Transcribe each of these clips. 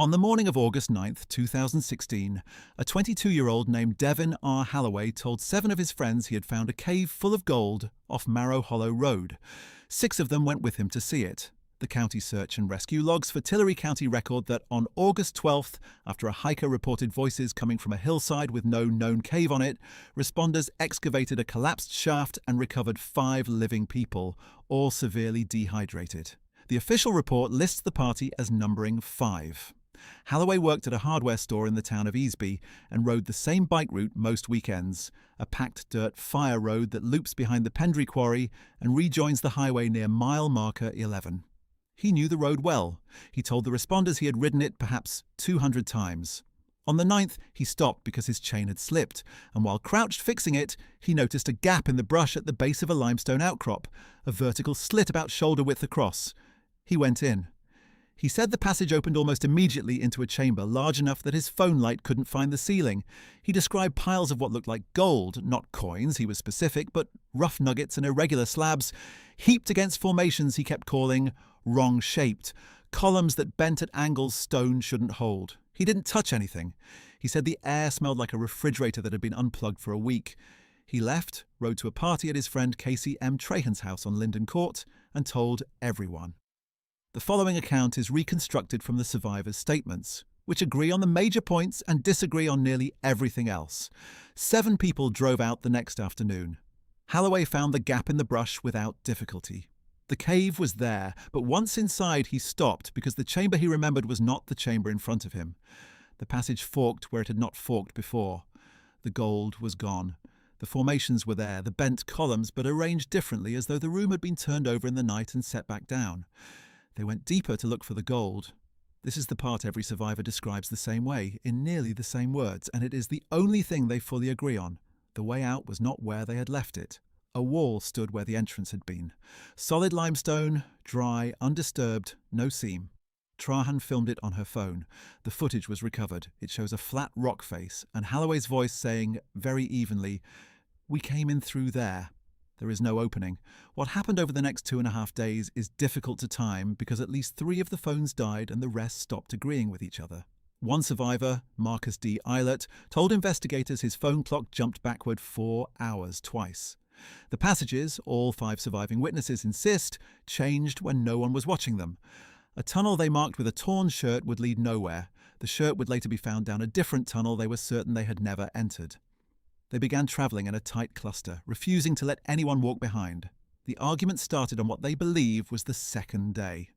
On the morning of August 9th, 2016, a 22-year-old named Devin R. Halloway told 7 of his friends he had found a cave full of gold off Marrow Hollow Road. 6 of them went with him to see it. The county search and rescue logs for Tillery County record that on August 12th, after a hiker reported voices coming from a hillside with no known cave on it, responders excavated a collapsed shaft and recovered 5 living people, all severely dehydrated. The official report lists the party as numbering 5. Halloway worked at a hardware store in the town of Easby and rode the same bike route most weekends, a packed dirt fire road that loops behind the Pendry Quarry and rejoins the highway near mile marker 11. He knew the road well. He told the responders he had ridden it perhaps 200 times. On the 9th, he stopped because his chain had slipped, and while crouched fixing it, he noticed a gap in the brush at the base of a limestone outcrop, a vertical slit about shoulder width across. He went in. He said the passage opened almost immediately into a chamber large enough that his phone light couldn't find the ceiling. He described piles of what looked like gold, not coins, he was specific, but rough nuggets and irregular slabs, heaped against formations he kept calling wrong-shaped, columns that bent at angles stone shouldn't hold. He didn't touch anything. He said the air smelled like a refrigerator that had been unplugged for a week. He left, rode to a party at his friend Casey M. Trahan's house on Linden Court, and told everyone. The following account is reconstructed from the survivors' statements, which agree on the major points and disagree on nearly everything else. 7 people drove out the next afternoon. Halloway found the gap in the brush without difficulty. The cave was there, but once inside he stopped because the chamber he remembered was not the chamber in front of him. The passage forked where it had not forked before. The gold was gone. The formations were there, the bent columns, but arranged differently as though the room had been turned over in the night and set back down. They went deeper to look for the gold. This is the part every survivor describes the same way, in nearly the same words, and it is the only thing they fully agree on. The way out was not where they had left it. A wall stood where the entrance had been. Solid limestone, dry, undisturbed, no seam. Trahan filmed it on her phone. The footage was recovered. It shows a flat rock face, and Halloway's voice saying, very evenly, "We came in through there." There is no opening. What happened over the next 2.5 days is difficult to time because at least 3 of the phones died and the rest stopped agreeing with each other. One survivor, Marcus D. Eilert, told investigators his phone clock jumped backward 4 hours twice. The passages, all 5 surviving witnesses insist, changed when no one was watching them. A tunnel they marked with a torn shirt would lead nowhere. The shirt would later be found down a different tunnel they were certain they had never entered. They began travelling in a tight cluster, refusing to let anyone walk behind. The argument started on what they believe was the second day.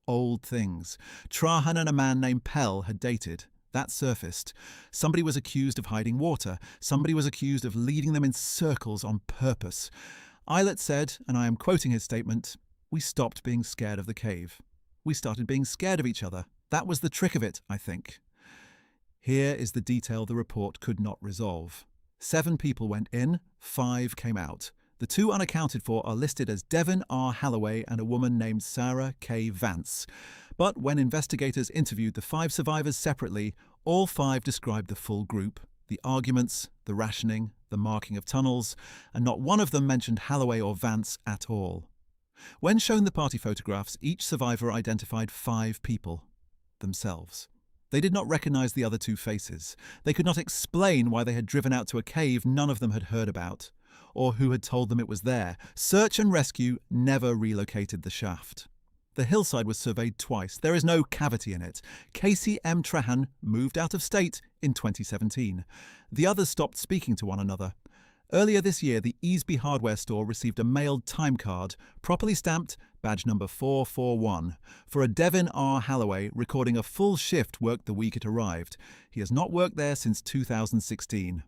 Old things. Trahan and a man named Pell had dated. That surfaced. Somebody was accused of hiding water. Somebody was accused of leading them in circles on purpose. Eilert said, and I am quoting his statement, "We stopped being scared of the cave. We started being scared of each other. That was the trick of it, I think." Here is the detail the report could not resolve. 7 people went in, 5 came out. The 2 unaccounted for are listed as Devin R. Halloway and a woman named Sarah K. Vance. But when investigators interviewed the 5 survivors separately, all 5 described the full group, the arguments, the rationing, the marking of tunnels, and not one of them mentioned Halloway or Vance at all. When shown the party photographs, each survivor identified 5 people, themselves. They did not recognize the other 2 faces. They could not explain why they had driven out to a cave none of them had heard about, or who had told them it was there. Search and rescue never relocated the shaft. The hillside was surveyed twice. There is no cavity in it. Casey M. Trahan moved out of state in 2017. The others stopped speaking to one another. Earlier this year, the Easby hardware store received a mailed time card, properly stamped, badge number 441, for a Devin R. Halloway recording a full shift worked the week it arrived. He has not worked there since 2016.